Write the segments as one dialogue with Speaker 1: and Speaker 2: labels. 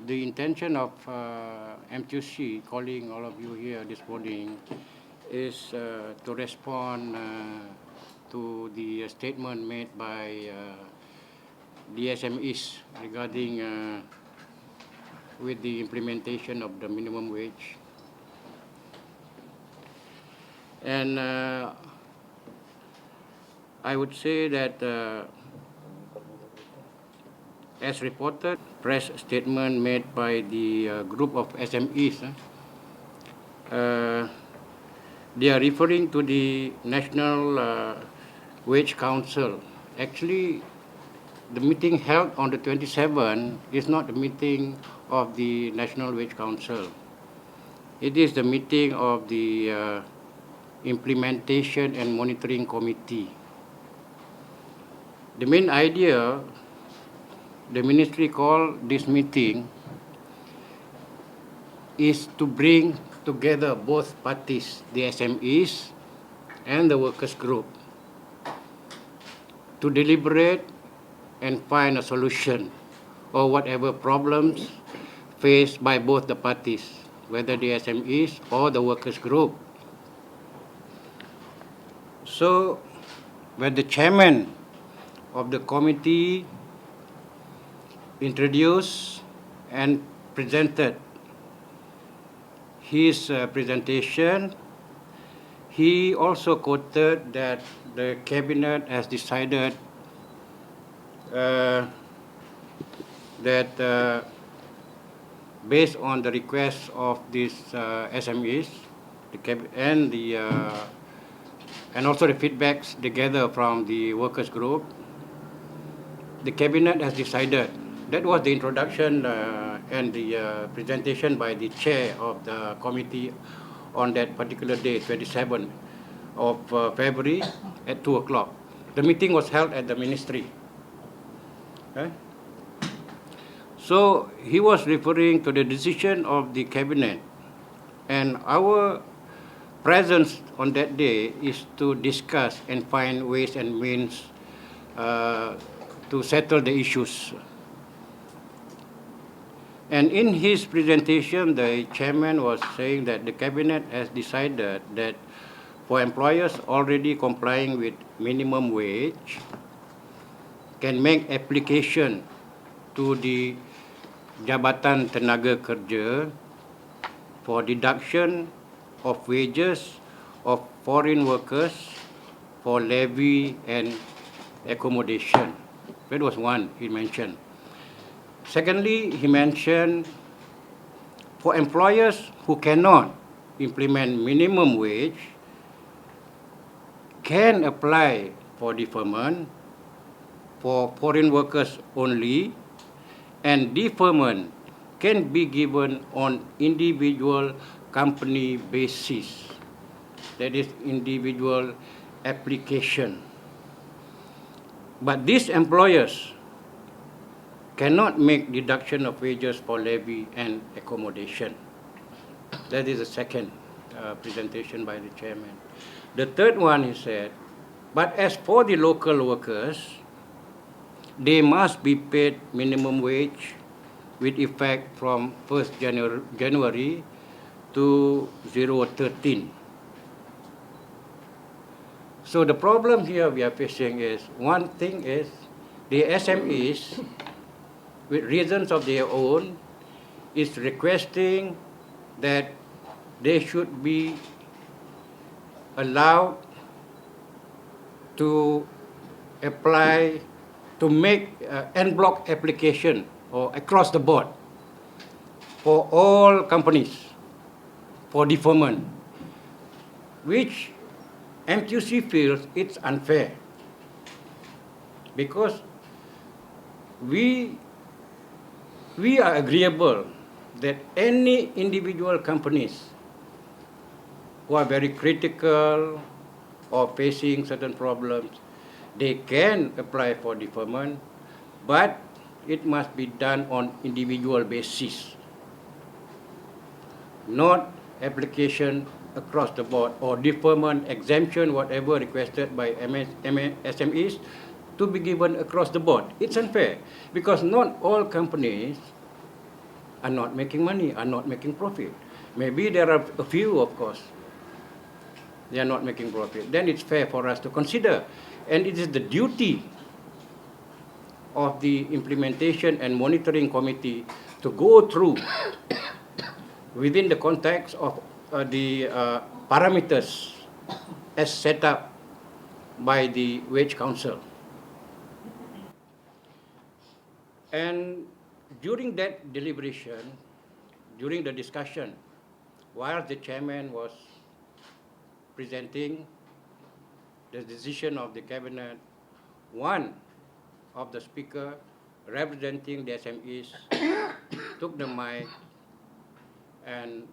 Speaker 1: the intention of MTUC calling all of you here this morning is to respond to the statement made by the SMEs regarding with the implementation of the minimum wage. And I would say that as reported, press statement made by the group of SMEs, they are referring to the National Wage Council. Actually, the meeting held on the 27th is not the meeting of the National Wage Council. It is the meeting of the Implementation and Monitoring Committee. The main idea the ministry called this meeting is to bring together both parties, the SMEs and the workers group, to deliberate and find a solution or whatever problems faced by both the parties, whether the SMEs or the workers group. So when the chairman of the committee introduced and presented his presentation, he also quoted that the cabinet has decided that based on the request of these SMEs, and also the feedbacks they gather from the workers group, the cabinet has decided. That was the introduction and the presentation by the chair of the committee on that particular day, 27th of February at 2 o'clock. The meeting was held at the ministry. Okay? So he was referring to the decision of the cabinet, and our presence on that day is to discuss and find ways and means to settle the issues. And in his presentation, the chairman was saying that the cabinet has decided that for employers already complying with minimum wage can make application to the Jabatan Tenaga Kerja for deduction of wages of foreign workers for levy and accommodation. That was one he mentioned. Secondly, he mentioned for employers who cannot implement minimum wage can apply for deferment for foreign workers only, and deferment can be given on individual company basis. That is individual application. But these employers cannot make deduction of wages for levy and accommodation. That is the second presentation by the chairman. The third one, he said, but as for the local workers, they must be paid minimum wage with effect from 1st January to 013. So the problem here we are facing is, one thing is the SMEs, with reasons of their own, is requesting that they should be allowed to apply, to make en bloc application or across the board for all companies for deferment, which MTUC feels it's unfair because we are agreeable that any individual companies who are very critical or facing certain problems, they can apply for deferment, but it must be done on individual basis, not application across the board or deferment, exemption, whatever requested by SMEs to be given across the board. It's unfair because not all companies are not making money, are not making profit. Maybe there are a few, of course, they are not making profit. Then it's fair for us to consider. And it is the duty of the implementation and monitoring committee to go through within the context of the parameters as set up by the Wage Council. And during that deliberation, during the discussion, while the chairman was presenting the decision of the cabinet, one of the speaker representing the SMEs took the mic and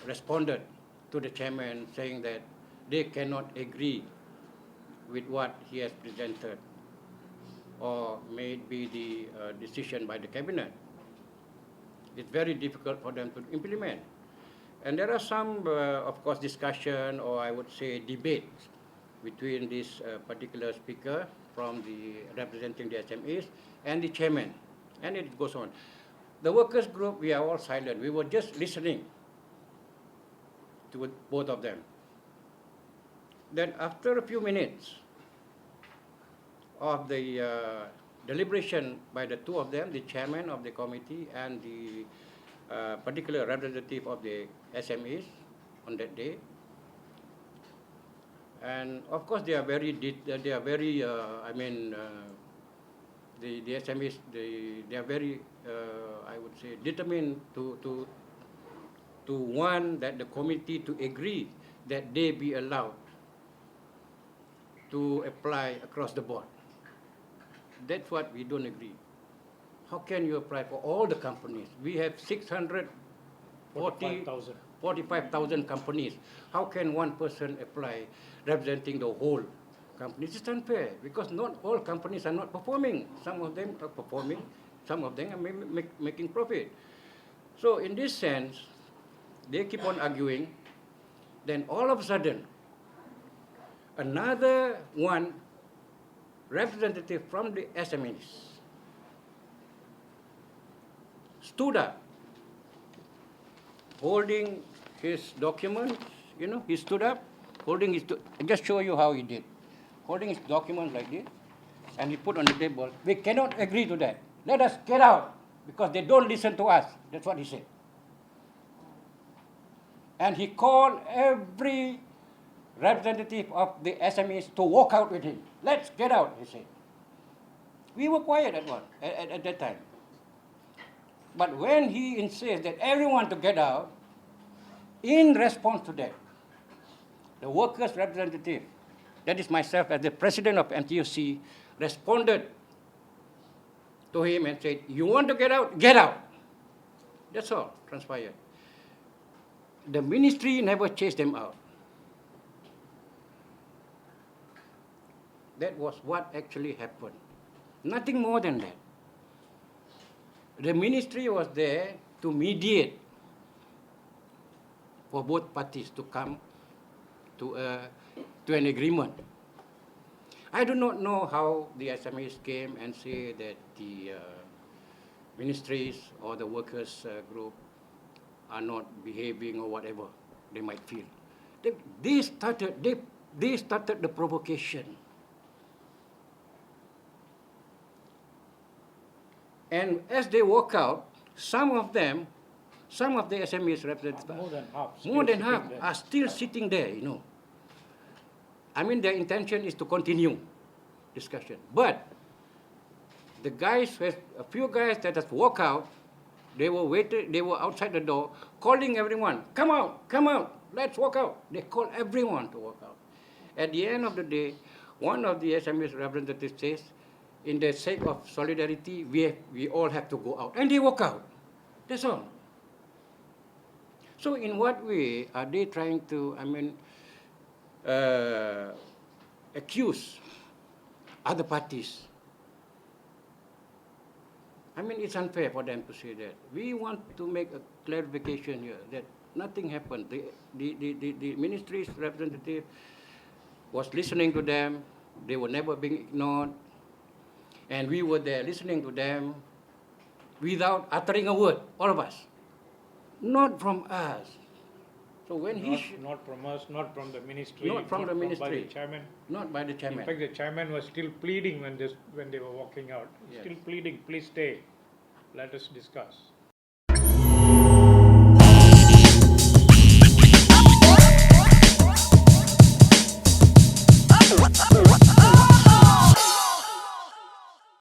Speaker 1: responded to the chairman saying that they cannot agree with what he has presented or may be the decision by the cabinet. It's very difficult for them to implement. And there are some, of course, discussion or I would say debate between this particular speaker from the representing the SMEs and the chairman. And it goes on. The workers group, we are all silent. We were just listening to both of them. Then after a few minutes of the deliberation by the two of them, the chairman of the committee and the particular representative of the SMEs on that day, and of course they are very, the SMEs, they are very, I would say, determined to want that the committee to agree that they be allowed to apply across the board. That's what we don't agree. How can you apply for all the companies? We have 45,000 companies. How can one person apply representing the whole company? It's unfair because not all companies are not performing. Some of them are performing, some of them are making profit. So in this sense, they keep on arguing. Then all of a sudden, another one representative from the SMEs stood up, holding his documents, he stood up, holding his, I'll just show you how he did. Holding his documents like this, and he put on the table, we cannot agree to that. Let us get out, because they don't listen to us. That's what he said. And he called every representative of the SMEs to walk out with him. Let's get out, he said. We were quiet at that time. But when he insists that everyone to get out, in response to that, the workers' representative, that is myself as the president of MTUC, responded to him and said, you want to get out? Get out. That's all transpired. The ministry never chased them out. That was what actually happened. Nothing more than that. The ministry was there to mediate for both parties to come to an agreement. I do not know how the SMEs came and say that the ministries or the workers group are not behaving or whatever they might feel. They started the provocation. And as they walk out, some of the SMEs representatives, more than half are still sitting there, I mean, their intention is to continue discussion. But the guys, a few guys that have walked out, they were outside the door, calling everyone, come out, let's walk out. They call everyone to walk out. At the end of the day, one of the SMEs representatives says, in the sake of solidarity, we all have to go out. And they walk out. That's all. So in what way are they trying to, accuse other parties? It's unfair for them to say that. We want to make a clarification here that nothing happened. The ministry's representative was listening to them. They were never being ignored. And we were there listening to them. without uttering a word, all of us. Not from us. So when
Speaker 2: Not from us, not from the ministry,
Speaker 1: not from the
Speaker 2: by
Speaker 1: ministry,
Speaker 2: the chairman.
Speaker 1: not by the chairman.
Speaker 2: In fact, the chairman was still pleading when they were walking out.
Speaker 1: Yes.
Speaker 2: Still pleading, please stay. Let us discuss.